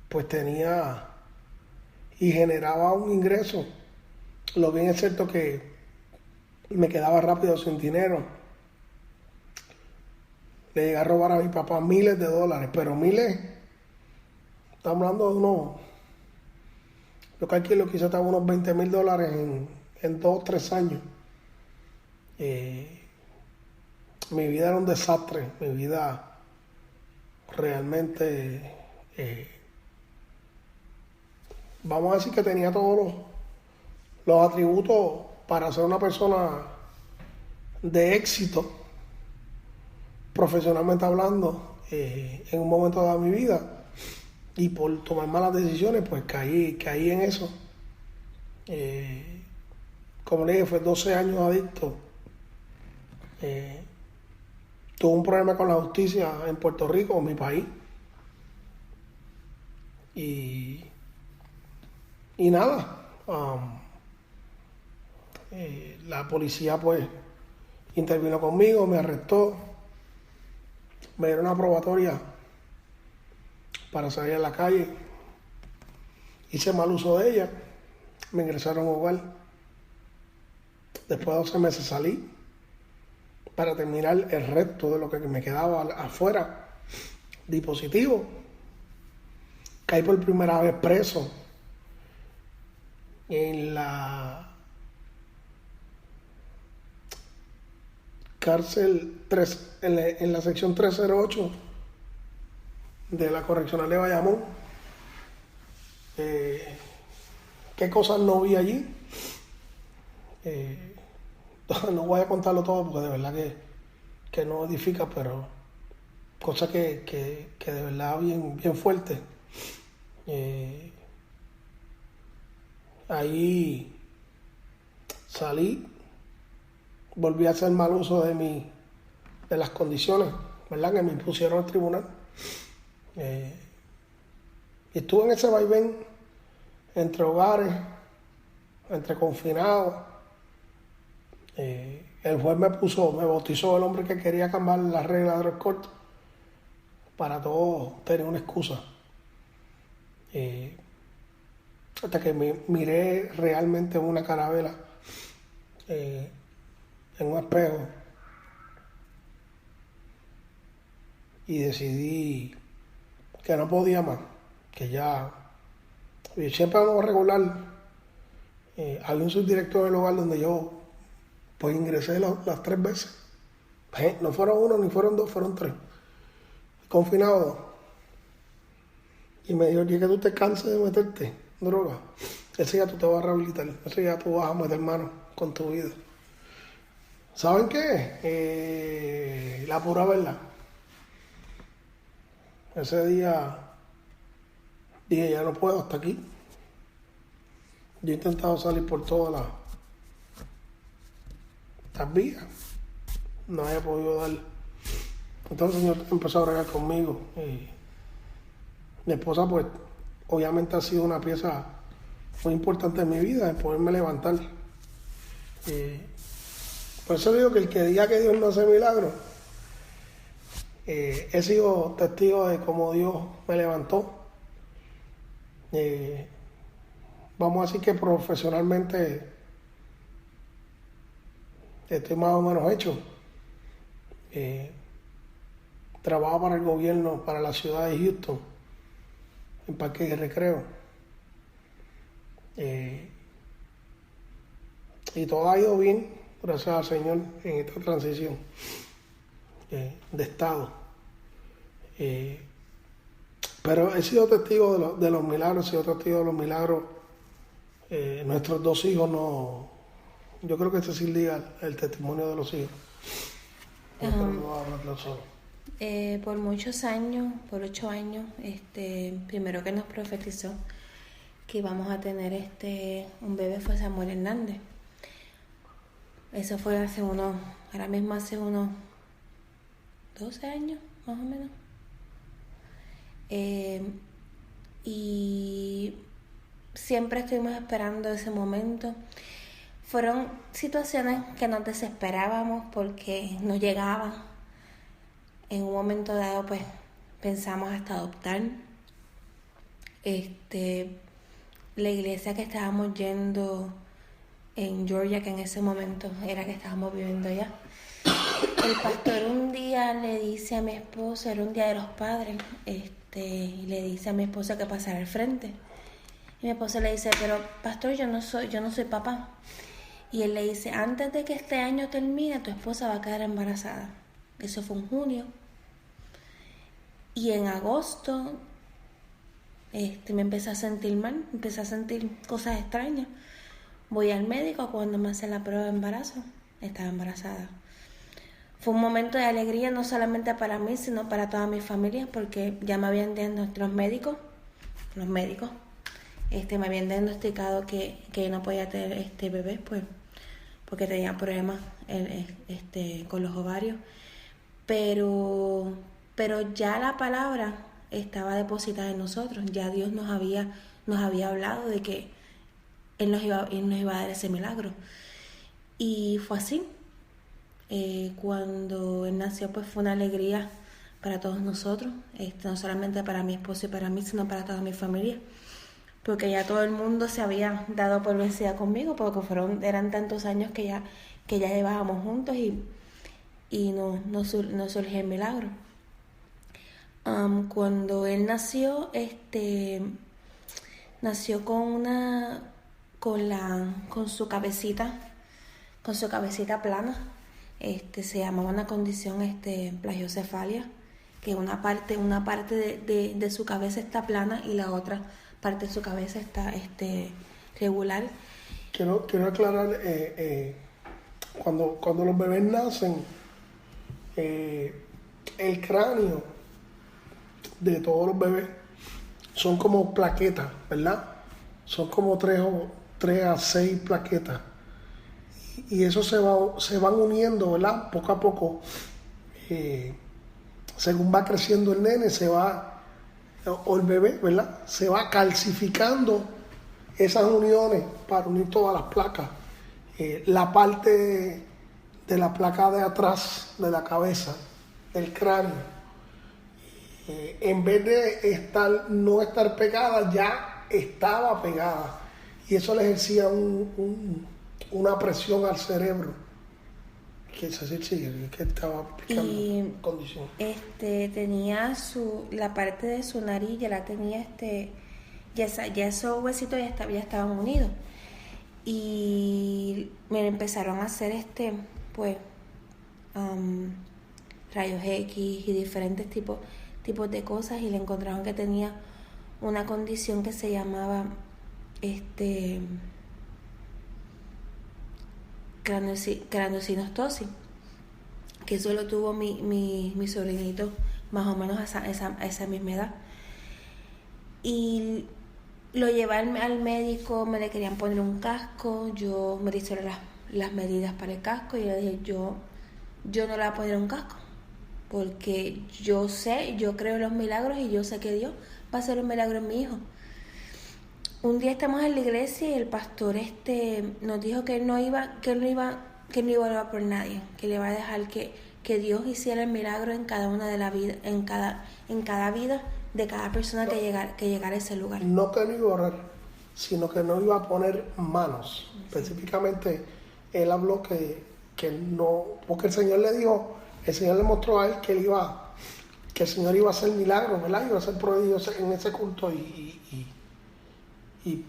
pues tenía y generaba un ingreso. Lo bien es cierto que me quedaba rápido sin dinero. Le llegué a robar a mi papá miles de dólares, pero miles, estamos hablando de yo calculo que estaba unos $20,000 en 2 o 3 años. Eh, Mi vida era un desastre, mi vida realmente, eh, vamos a decir que tenía todos los atributos para ser una persona de éxito, profesionalmente hablando, en un momento de mi vida. Y por tomar malas decisiones, pues caí en eso. Como le dije, fue 12 años adicto. Tuve un problema con la justicia en Puerto Rico, en mi país. Y, y nada, la policía pues intervino conmigo, me arrestó, me dieron una probatoria para salir a la calle. Hice mal uso de ella, me ingresaron a un hogar. Después de 12 meses salí para terminar el resto de lo que me quedaba afuera, dispositivo. Caí por primera vez preso en la cárcel 3, en la sección 308 de la correccional de Bayamón. ¿Qué cosas no vi allí? No voy a contarlo todo porque de verdad que no edifica, pero cosas que de verdad bien, bien fuerte. Ahí salí, volví a hacer mal uso de las condiciones, ¿verdad?, que me impusieron al tribunal. Y estuve en ese vaivén entre hogares, entre confinados. El juez me bautizó el hombre que quería cambiar las reglas de los cortes para todo tener una excusa. Hasta que me miré realmente en una carabela, en un espejo, y decidí que no podía más, que ya, y siempre ando regular. Había un subdirector del hogar donde yo pues ingresé las 3 veces. No fueron 1 ni fueron 2, fueron 3. Confinado. Y me dijo, oye, que tú te canses de meterte droga. Ese día tú te vas a rehabilitar. Ese día tú vas a meter mano con tu vida. ¿Saben qué? La pura verdad. Ese día dije, ya no puedo, hasta aquí. Yo he intentado salir por todas las vías. No había podido dar. Entonces el Señor empezó a bregar conmigo. Mi esposa, pues, obviamente ha sido una pieza muy importante en mi vida, en poderme levantar. Por eso digo que el que diga que Dios no hace milagros, he sido testigo de cómo Dios me levantó. Vamos a decir que profesionalmente estoy más o menos hecho. Trabajo para el gobierno, para la ciudad de Houston, en parques de recreo. Y todo ha ido bien, gracias al Señor, en esta transición de estado. Pero he sido testigo de los milagros, he sido testigo de los milagros. Nuestros 2 hijos no... Yo creo que Cecil diga el testimonio de los hijos. No hablarlo solo. Por muchos años, por 8 años, primero que nos profetizó que íbamos a tener un bebé fue Samuel Hernández. Eso fue ahora mismo hace unos 12 años, más o menos. Y siempre estuvimos esperando ese momento. Fueron situaciones que nos desesperábamos porque no llegaban. En un momento dado, pues, pensamos hasta adoptar. La iglesia que estábamos yendo en Georgia, que en ese momento era que estábamos viviendo allá, el pastor un día le dice a mi esposo, era un día de los padres, y le dice a mi esposo que pasara al frente. Y mi esposo le dice, pero pastor, yo no soy papá. Y él le dice, antes de que este año termine, tu esposa va a quedar embarazada. Eso fue en junio. Y en agosto, me empecé a sentir mal, empecé a sentir cosas extrañas. Voy al médico cuando me hace la prueba de embarazo, estaba embarazada. Fue un momento de alegría no solamente para mí, sino para toda mi familia, porque ya me habían diagnosticado los médicos, me habían diagnosticado que no podía tener bebé, pues, porque tenía problemas con los ovarios. Pero ya la palabra estaba depositada en nosotros, ya Dios nos había hablado de que Él nos iba a dar ese milagro. Y fue así. Cuando Él nació, pues fue una alegría para todos nosotros, no solamente para mi esposo y para mí, sino para toda mi familia, porque ya todo el mundo se había dado por vencida conmigo, porque eran tantos años que ya llevábamos juntos y no surgió el milagro. Cuando Él nació, nació con su cabecita plana. Se llamaba una condición plagiocefalia, que una parte de su cabeza está plana y la otra parte de su cabeza está regular. Quiero aclarar, cuando los bebés nacen, el cráneo de todos los bebés son como plaquetas, ¿verdad? Son como 3 a 6 plaquetas. Y eso se van uniendo, ¿verdad? Poco a poco, según va creciendo el nene, o el bebé, ¿verdad? Se va calcificando esas uniones para unir todas las placas. La parte de la placa de atrás de la cabeza, del cráneo, en vez de no estar pegada, ya estaba pegada. Y eso le ejercía una presión al cerebro. Que estaba explicando y condición. Tenía la parte de su nariz, ya la tenía ya esos huesitos ya estaban unidos. Y me empezaron a hacer rayos X y diferentes tipos de cosas, y le encontraron que tenía una condición que se llamaba craniosynostosis, que eso lo tuvo mi sobrinito más o menos a esa misma edad. Y lo llevé al médico, me le querían poner un casco, yo me hice las medidas para el casco y yo le dije, yo no le voy a poner un casco, porque yo creo en los milagros y yo sé que Dios va a hacer un milagro en mi hijo. Un día estamos en la iglesia y el pastor nos dijo que él no iba a orar por nadie, que le va a dejar que Dios hiciera el milagro en cada una de la vida, en cada vida de cada persona que llegara a ese lugar. No que no iba a orar, sino que no iba a poner manos. Sí. Específicamente, él habló que no, porque el Señor le mostró a él que el Señor iba a hacer milagros, ¿verdad? Iba a hacer prodigios en ese culto y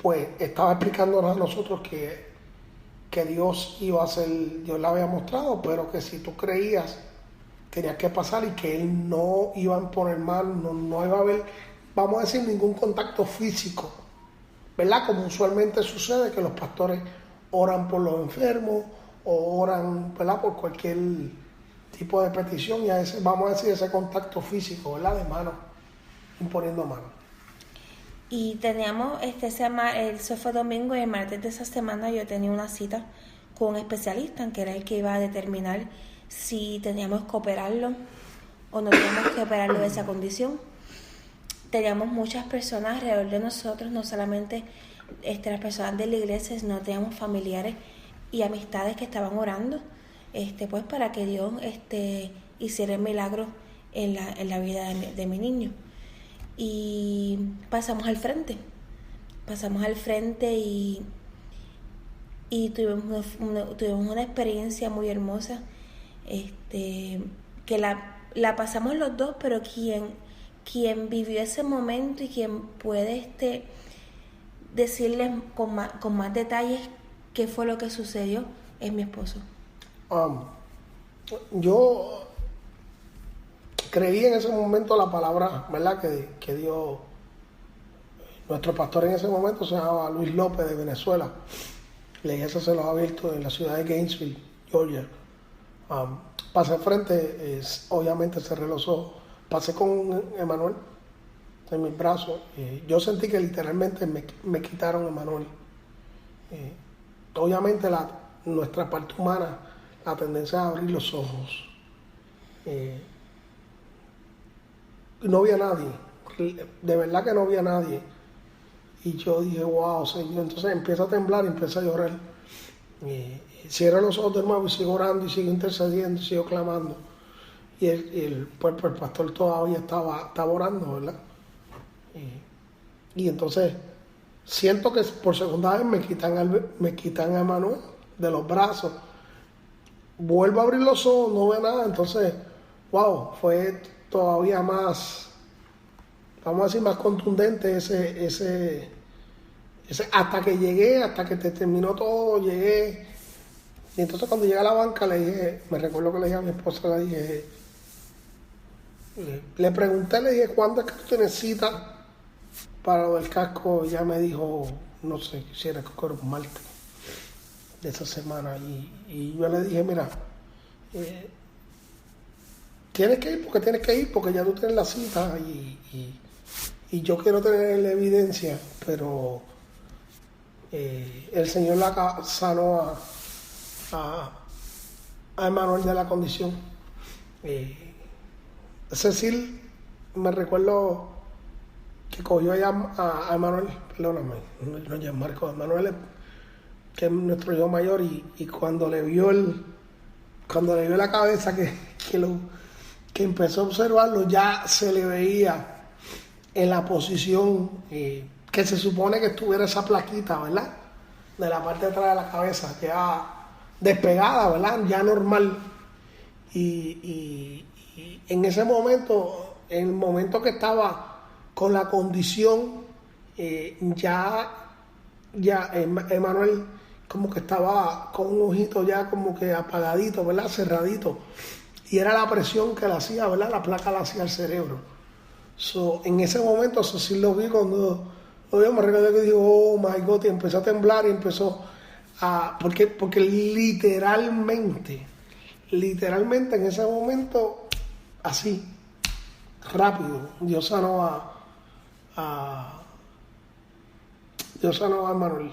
pues estaba explicándonos a nosotros que Dios iba a hacer, Dios le había mostrado, pero que si tú creías, tenía que pasar, y que él no iba a poner manos, no iba a haber, vamos a decir, ningún contacto físico, ¿verdad? Como usualmente sucede, que los pastores oran por los enfermos o oran, ¿verdad?, por cualquier tipo de petición, y vamos a decir, ese contacto físico, ¿verdad?, de mano, imponiendo manos. Y teníamos, eso fue domingo, y el martes de esa semana yo tenía una cita con un especialista, que era el que iba a determinar si teníamos que operarlo o no teníamos que operarlo de esa condición. Teníamos muchas personas alrededor de nosotros, no solamente las personas de la iglesia, sino teníamos familiares y amistades que estaban orando, pues para que Dios hiciera el milagro en la vida de mi niño. y pasamos al frente. Y tuvimos una experiencia muy hermosa, que la pasamos los dos, pero quien vivió ese momento y quien puede decirles con más detalles qué fue lo que sucedió es mi esposo. Yo creí en ese momento la palabra, ¿verdad?, que dio nuestro pastor en ese momento. Se llamaba Luis López, de Venezuela. La iglesia se los ha abierto en la ciudad de Gainesville, Georgia. Pasé al frente, obviamente cerré los ojos, pasé con Emanuel en mis brazos. Yo sentí que literalmente me quitaron Emanuel. Obviamente nuestra parte humana, la tendencia a abrir los ojos. No había nadie, de verdad que no había nadie. Y yo dije, wow, Señor. Entonces empiezo a temblar y empiezo a llorar. Cierro los ojos de nuevo y sigo orando y sigo intercediendo y sigo clamando. Y el pastor todavía estaba orando, ¿verdad? Y entonces siento que por segunda vez me quitan a Emanuel de los brazos. Vuelvo a abrir los ojos, no veo nada. Entonces, wow, fue todavía más, vamos a decir, más contundente ese hasta que llegué, hasta que terminó todo, llegué. Y entonces cuando llegué a la banca le dije, me recuerdo que le dije a mi esposa, le pregunté, le dije, ¿cuándo es que tú tienes cita para lo del casco? Y ella me dijo, no sé, quisiera que fuera un martes de esa semana. Y yo le dije, mira, tienes que ir porque ya tú tienes la cita y yo quiero tener la evidencia, pero el Señor la sanó a Emanuel de la condición. Cecil, me recuerdo que cogió a Emanuel, perdóname, no es Marco, Emanuel, que es nuestro hijo mayor, y cuando le vio la cabeza que empezó a observarlo, ya se le veía en la posición que se supone que estuviera esa plaquita, ¿verdad?, de la parte de atrás de la cabeza, ya despegada, ¿verdad?, ya normal. Y en ese momento, en el momento que estaba con la condición, ya Emanuel como que estaba con un ojito ya como que apagadito, ¿verdad?, cerradito. Y era la presión que le hacía, ¿verdad?, la placa le hacía al cerebro. En ese momento, sí lo vi cuando lo vi, me recuerdo que dijo, oh my God, y empezó a temblar y empezó porque literalmente en ese momento, así, rápido, Dios sanó a Emanuel.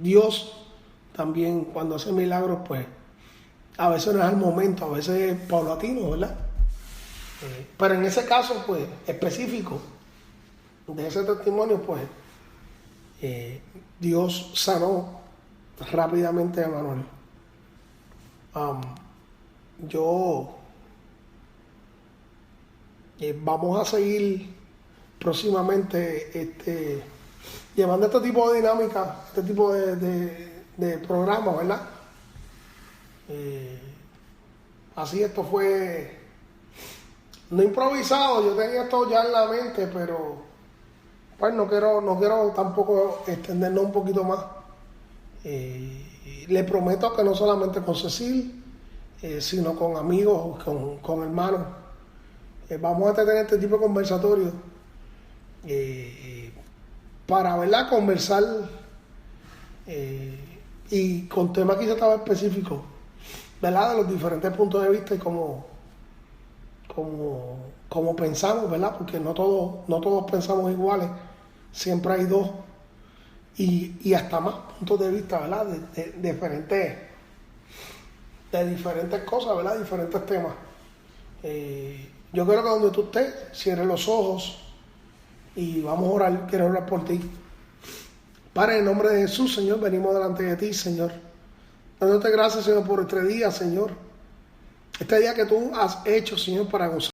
Dios también, cuando hace milagros, pues a veces no es al momento, a veces es paulatino, ¿verdad? Pero en ese caso, pues, específico de ese testimonio, pues, Dios sanó rápidamente a Emanuel. Vamos a seguir próximamente llevando este tipo de dinámica, este tipo de programas, ¿verdad? Así, esto fue no improvisado, yo tenía esto ya en la mente, pero pues no quiero tampoco extendernos un poquito más. Le prometo que no solamente con Cecil, sino con amigos, con hermanos, vamos a tener este tipo de conversatorios para, ¿verdad?, conversar y con temas quizás estaba específicos, ¿verdad?, de los diferentes puntos de vista y como pensamos, ¿verdad?, porque no todos pensamos iguales, siempre hay dos y hasta más puntos de vista, ¿verdad?, de diferentes cosas, ¿verdad?, diferentes temas. Yo creo que donde tú estés, cierres los ojos y vamos a orar. Quiero orar por ti. Padre, en el nombre de Jesús, Señor, venimos delante de ti, Señor, dándote gracias, Señor, por este día, Señor. Este día que tú has hecho, Señor, para gozar